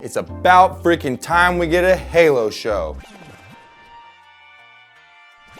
It's about freaking time we get a Halo show.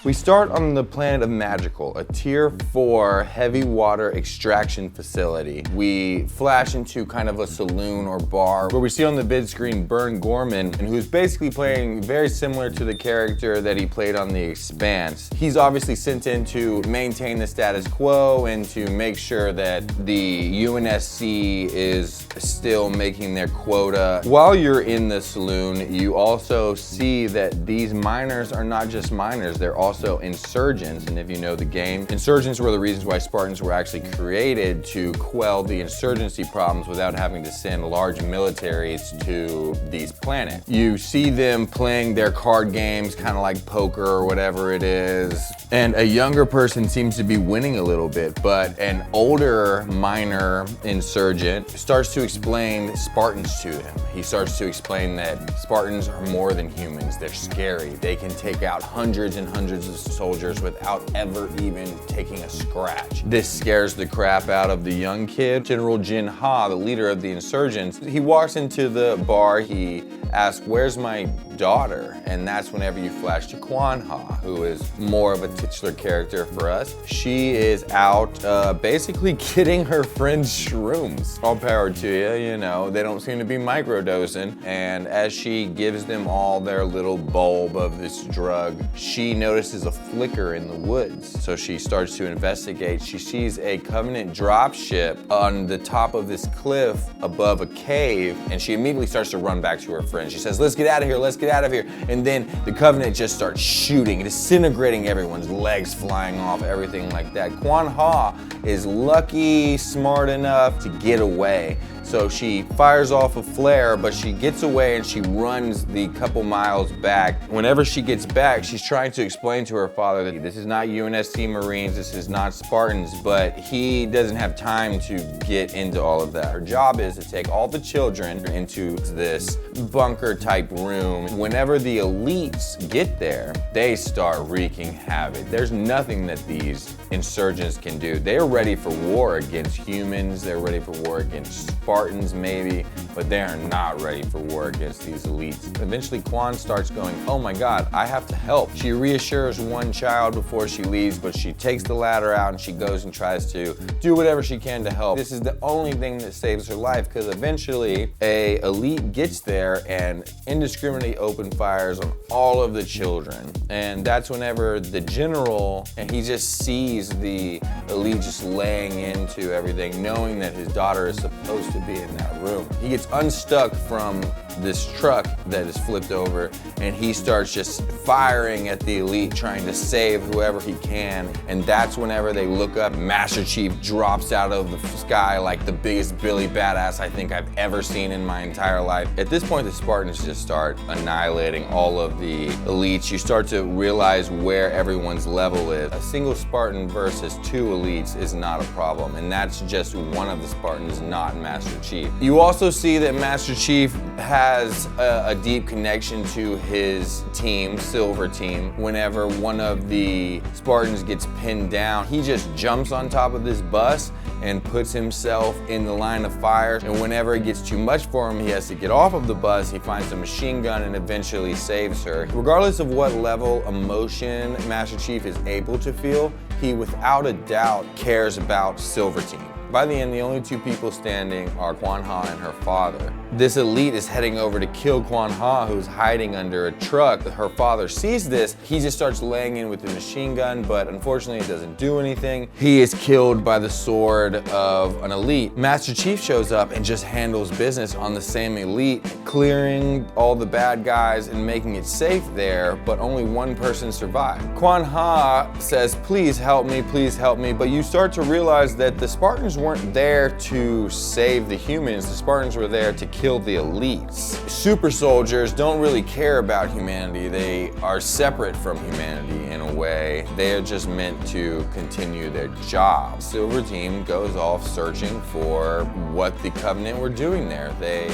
We start on the planet of Magical, a tier 4 heavy water extraction facility. We flash into kind of a saloon or bar where we see on the vid screen Burn Gorman, and who's basically playing very similar to the character that he played on The Expanse. He's obviously sent in to maintain the status quo and to make sure that the UNSC is still making their quota. While you're in the saloon, you also see that these miners are not just miners, they're also insurgents. And if you know the game, insurgents were the reasons why Spartans were actually created, to quell the insurgency problems without having to send large militaries to these planets. You see them playing their card games, kind of like poker or whatever it is, and a younger person seems to be winning a little bit, but an older miner insurgent starts to explain Spartans to him. He starts to explain that Spartans are more than humans. They're scary. They can take out hundreds and hundreds of soldiers without ever even taking a scratch. This scares the crap out of the young kid. General Jin Ha, the leader of the insurgents, he walks into the bar. He asks, "Where's my daughter?" And that's whenever you flash to Quan Ha, who is more of a titular character for us. She is out basically getting her friend's shrooms. All power to you, you know, they don't seem to be microdosing. And as she gives them all their little bulb of this drug, she notices a flicker in the woods. So she starts to investigate. She sees a Covenant dropship on the top of this cliff above a cave, and she immediately starts to run back to her friend. She says, "Let's get out of here, let's get out of here." And then the Covenant just starts shooting, disintegrating everyone's legs, flying off, everything like that. Quan Ha is lucky, smart enough to get away. So she fires off a flare, but she gets away and she runs the couple miles back. Whenever she gets back, she's trying to explain to her father that this is not UNSC Marines, this is not Spartans, but he doesn't have time to get into all of that. Her job is to take all the children into this bunker type room. Whenever the elites get there, they start wreaking havoc. There's nothing that these insurgents can do. They're ready for war against humans, they're ready for war against Spartans maybe, but they are not ready for war against these elites. Eventually Quan starts going, "Oh my God, I have to help." She reassures one child before she leaves, but she takes the ladder out and she goes and tries to do whatever she can to help. This is the only thing that saves her life, because eventually a elite gets there and indiscriminately open fires on all of the children. And that's whenever the general, and he just sees the elite just laying into everything, knowing that his daughter is supposed to be in that room. He gets unstuck from this truck that is flipped over, and he starts just firing at the elite, trying to save whoever he can. And that's whenever they look up, Master Chief drops out of the sky like the biggest Billy badass I think I've ever seen in my entire life. At this point, the Spartans just start annihilating all of the elites. You start to realize where everyone's level is. A single Spartan versus 2 elites is not a problem, and that's just one of the Spartans, not Master Chief. You also see that Master Chief has a deep connection to his team, Silver Team. Whenever one of the Spartans gets pinned down, he just jumps on top of this bus and puts himself in the line of fire. And whenever it gets too much for him, he has to get off of the bus. He finds a machine gun and eventually saves her. Regardless of what level emotion Master Chief is able to feel, he without a doubt cares about Silver Team. By the end, the only 2 people standing are Quan Ha and her father. This elite is heading over to kill Quan Ha, who's hiding under a truck. Her father sees this. He just starts laying in with the machine gun, but unfortunately it doesn't do anything. He is killed by the sword of an elite. Master Chief shows up and just handles business on the same elite, clearing all the bad guys and making it safe there, but only one person survived. Quan Ha says, please help me, but you start to realize that the Spartans weren't there to save the humans. The Spartans were there to kill the elites. Super soldiers don't really care about humanity. They are separate from humanity in a way. They are just meant to continue their job. Silver Team goes off searching for what the Covenant were doing there. They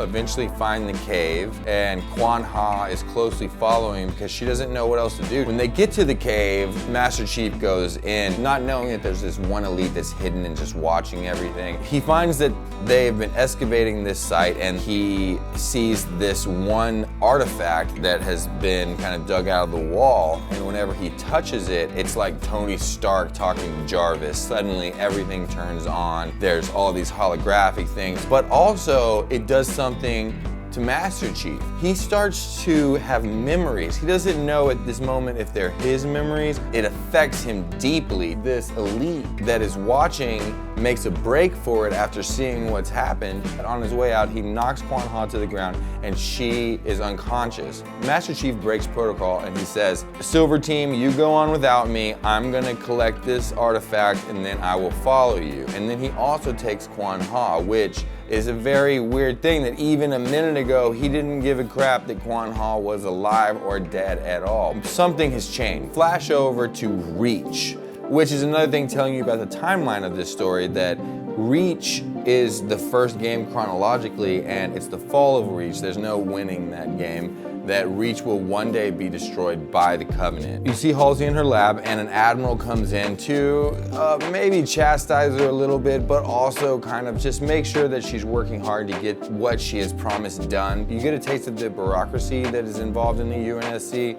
eventually find the cave, and Quan Ha is closely following because she doesn't know what else to do. When they get to the cave, Master Chief goes in, not knowing that there's this one elite that's hidden and just watching everything. He finds that they've been excavating this site, and he sees this one artifact that has been kind of dug out of the wall, and whenever he touches it, it's like Tony Stark talking to Jarvis. Suddenly everything turns on. There's all these holographic things, but also it does something to Master Chief. He starts to have memories. He doesn't know at this moment if they're his memories. It affects him deeply. This elite that is watching makes a break for it after seeing what's happened. And on his way out, he knocks Quan Ha to the ground, and she is unconscious. Master Chief breaks protocol, and he says, Silver Team, you go on without me. I'm gonna collect this artifact, and then I will follow you. And then he also takes Quan Ha, which is a very weird thing that even a minute ago, he didn't give a crap that Quan Ha was alive or dead at all. Something has changed. Flash over to Reach, which is another thing telling you about the timeline of this story, that Reach is the first game chronologically, and it's the fall of Reach. There's no winning that game. That Reach will one day be destroyed by the Covenant. You see Halsey in her lab, and an admiral comes in to maybe chastise her a little bit, but also kind of just make sure that she's working hard to get what she has promised done. You get a taste of the bureaucracy that is involved in the UNSC.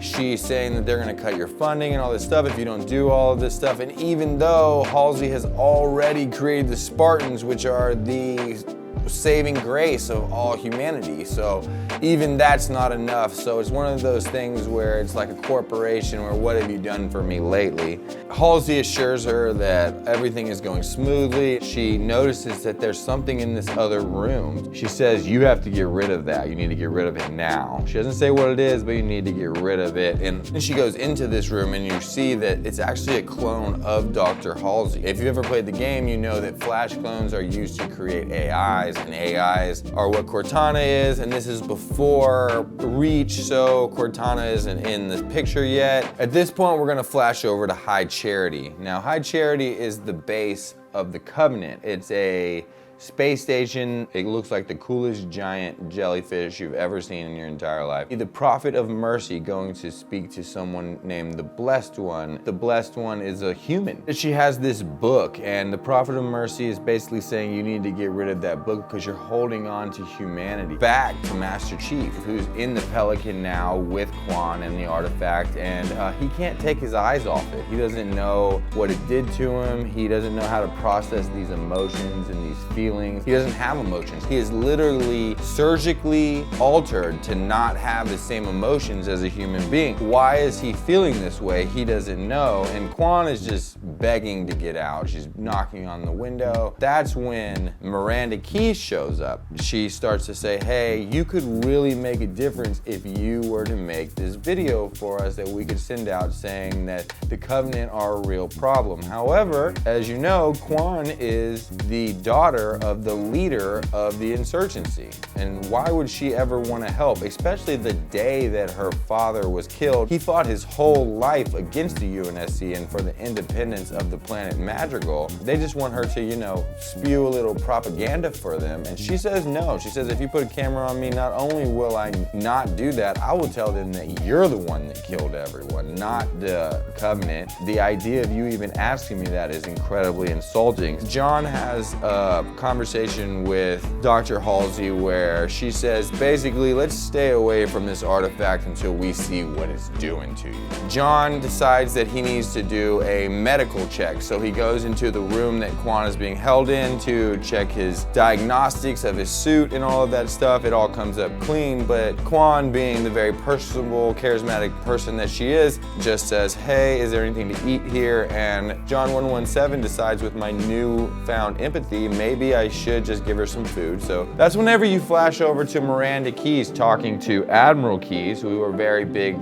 She's saying that they're gonna cut your funding and all this stuff if you don't do all of this stuff. And even though Halsey has already created the Spartans, which are the saving grace of all humanity, so even that's not enough. So it's one of those things where it's like a corporation where, what have you done for me lately? Halsey assures her that everything is going smoothly. She notices that there's something in this other room. She says, you have to get rid of that. You need to get rid of it now. She doesn't say what it is, but you need to get rid of it. And then she goes into this room, and you see that it's actually a clone of Dr. Halsey. If you ever played the game, you know that Flash clones are used to create AIs, and AIs are what Cortana is, and this is before Reach, so Cortana isn't in this picture yet. At this point, we're gonna flash over to High Charity. Now, High Charity is the base of the Covenant. It's a space station. It looks like the coolest giant jellyfish you've ever seen in your entire life. The Prophet of Mercy going to speak to someone named the Blessed One. The Blessed One is a human. She has this book, and the Prophet of Mercy is basically saying you need to get rid of that book because you're holding on to humanity. Back to Master Chief, who's in the Pelican now with Quan and the artifact, and he can't take his eyes off it. He doesn't know what it did to him. He doesn't know how to process these emotions and these feelings. He doesn't have emotions. He is literally surgically altered to not have the same emotions as a human being. Why is he feeling this way? He doesn't know. And Quan is just begging to get out. She's knocking on the window. That's when Miranda Keyes shows up. She starts to say, hey, you could really make a difference if you were to make this video for us that we could send out saying that the Covenant are a real problem. However, as you know, Quan is the daughter of the leader of the insurgency. And why would she ever want to help? Especially the day that her father was killed. He fought his whole life against the UNSC and for the independence of the planet Madrigal. They just want her to, you know, spew a little propaganda for them. And she says no. She says, if you put a camera on me, not only will I not do that, I will tell them that you're the one that killed everyone, not the Covenant. The idea of you even asking me that is incredibly insulting. John has a conversation with Dr. Halsey where she says, basically, let's stay away from this artifact until we see what it's doing to you. John decides that he needs to do a medical check, so he goes into the room that Quan is being held in to check his diagnostics of his suit and all of that stuff. It all comes up clean, but Quan, being the very personable, charismatic person that she is, just says, hey, is there anything to eat here? And John 117 decides, with my newfound empathy, maybe I should just give her some food. So that's whenever you flash over to Miranda Keyes talking to Admiral Keyes, who are very big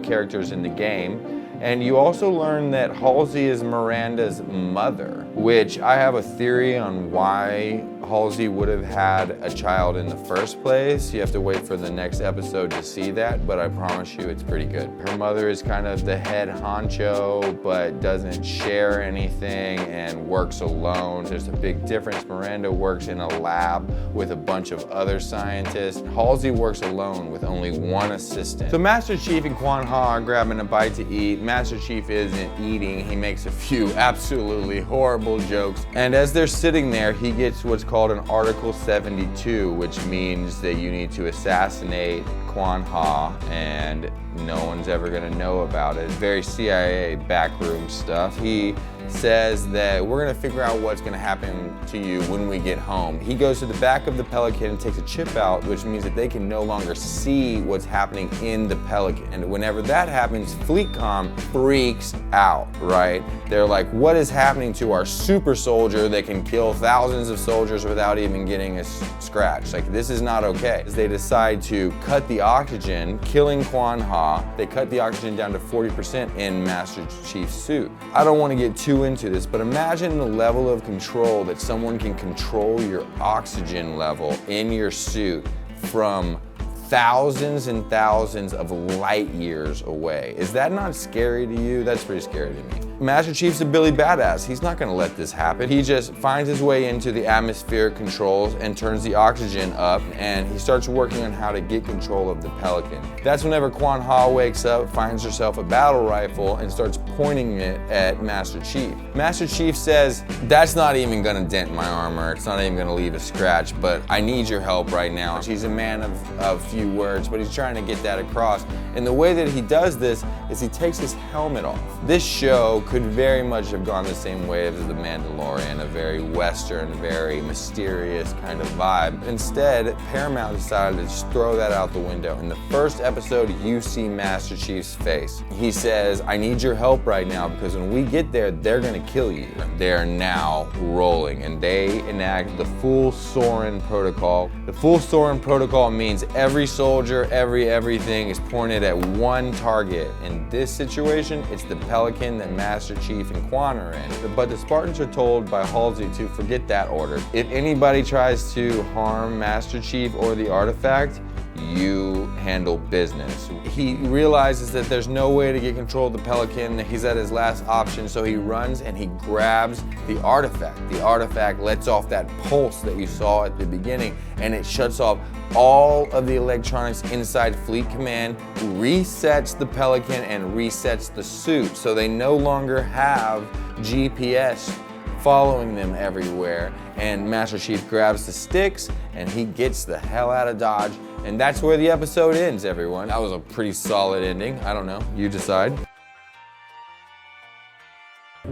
characters in the game. And you also learn that Halsey is Miranda's mother, which I have a theory on why Halsey would have had a child in the first place. You have to wait for the next episode to see that, but I promise you it's pretty good. Her mother is kind of the head honcho, but doesn't share anything and works alone. There's a big difference. Miranda works in a lab with a bunch of other scientists. Halsey works alone with only one assistant. So Master Chief and Kwan Ha are grabbing a bite to eat. Master Chief isn't eating. He makes a few absolutely horrible jokes. And as they're sitting there, he gets what's called an Article 72, which means that you need to assassinate Kwan Ha, and no one's ever gonna know about it. Very CIA backroom stuff. He says that we're gonna figure out what's gonna happen to you when we get home. He goes to the back of the Pelican and takes a chip out, which means that they can no longer see what's happening in the Pelican. And whenever that happens, FleetCom freaks out, right? They're like, what is happening to our super soldier that can kill thousands of soldiers without even getting a scratch? Like, this is not okay. They decide to cut the oxygen, killing Kwan Ha. They cut the oxygen down to 40% in Master Chief's suit. I don't want to get too into this, but imagine the level of control that someone can control your oxygen level in your suit from thousands and thousands of light years away. Is that not scary to you? That's pretty scary to me. Master Chief's a Billy Badass. He's not gonna let this happen. He just finds his way into the atmospheric controls and turns the oxygen up, and he starts working on how to get control of the Pelican. That's whenever Kwan Ha wakes up, finds herself a battle rifle, and starts pointing it at Master Chief. Master Chief says, that's not even gonna dent my armor. It's not even gonna leave a scratch, but I need your help right now. He's a man of few words, but he's trying to get that across. And the way that he does this is he takes his helmet off. This show could very much have gone the same way as The Mandalorian, a very Western, very mysterious kind of vibe. Instead, Paramount decided to just throw that out the window. In the first episode, you see Master Chief's face. He says, I need your help right now, because when we get there, they're gonna kill you. They're now rolling, and they enact the full Soren protocol. The full Soren protocol means every soldier, everything is pointed at one target. In this situation, it's the Pelican that Master Chief and Kwan are in. But the Spartans are told by Halsey to forget that order. If anybody tries to harm Master Chief or the artifact, you handle business. He realizes that there's no way to get control of the Pelican. He's at his last option, so he runs and he grabs the artifact. The artifact lets off that pulse that you saw at the beginning, and it shuts off all of the electronics inside Fleet Command, resets the Pelican and resets the suit, so they no longer have GPS following them everywhere. And Master Chief grabs the sticks and he gets the hell out of Dodge. And that's where the episode ends, everyone. That was a pretty solid ending. I don't know, you decide.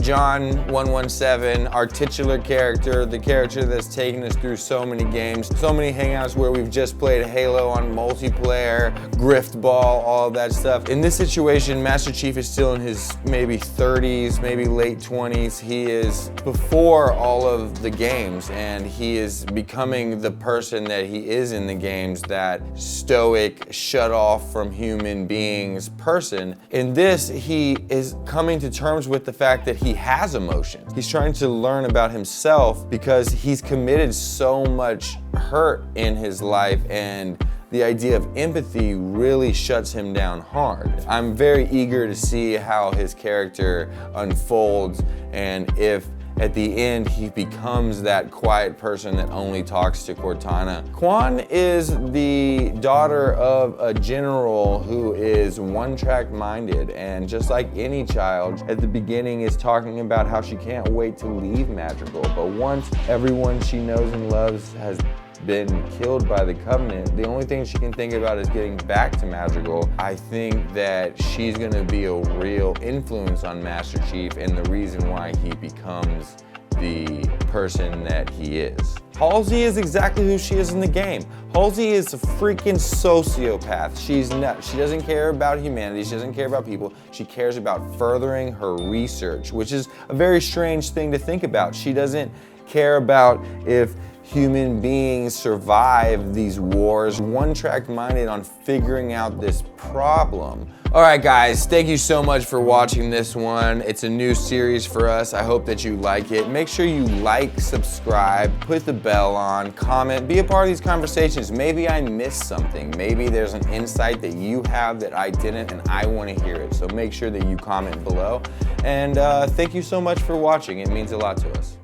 John 117, our titular character, the character that's taken us through so many games, so many hangouts where we've just played Halo on multiplayer, Griftball, all of that stuff. In this situation, Master Chief is still in his maybe 30s, maybe late 20s. He is before all of the games, and he is becoming the person that he is in the games, that stoic, shut off from human beings person. In this, he is coming to terms with the fact that he has emotions. He's trying to learn about himself because he's committed so much hurt in his life, and the idea of empathy really shuts him down hard. I'm very eager to see how his character unfolds, and if at the end he becomes that quiet person that only talks to Cortana. Kwan is the daughter of a general who is one-track minded, and just like any child, at the beginning is talking about how she can't wait to leave Madrigal, but once everyone she knows and loves has been killed by the Covenant, the only thing she can think about is getting back to Madrigal. I think that she's gonna be a real influence on Master Chief and the reason why he becomes the person that he is. Halsey is exactly who she is in the game. Halsey is a freaking sociopath. She's nuts. She doesn't care about humanity. She doesn't care about people. She cares about furthering her research, which is a very strange thing to think about. She doesn't care about if human beings survive these wars, one-track minded on figuring out this problem. All right, guys, thank you so much for watching this one. It's a new series for us. I hope that you like it. Make sure you like, subscribe, put the bell on, comment, be a part of these conversations. Maybe I missed something. Maybe there's an insight that you have that I didn't and I want to hear it. So make sure that you comment below. And thank you so much for watching. It means a lot to us.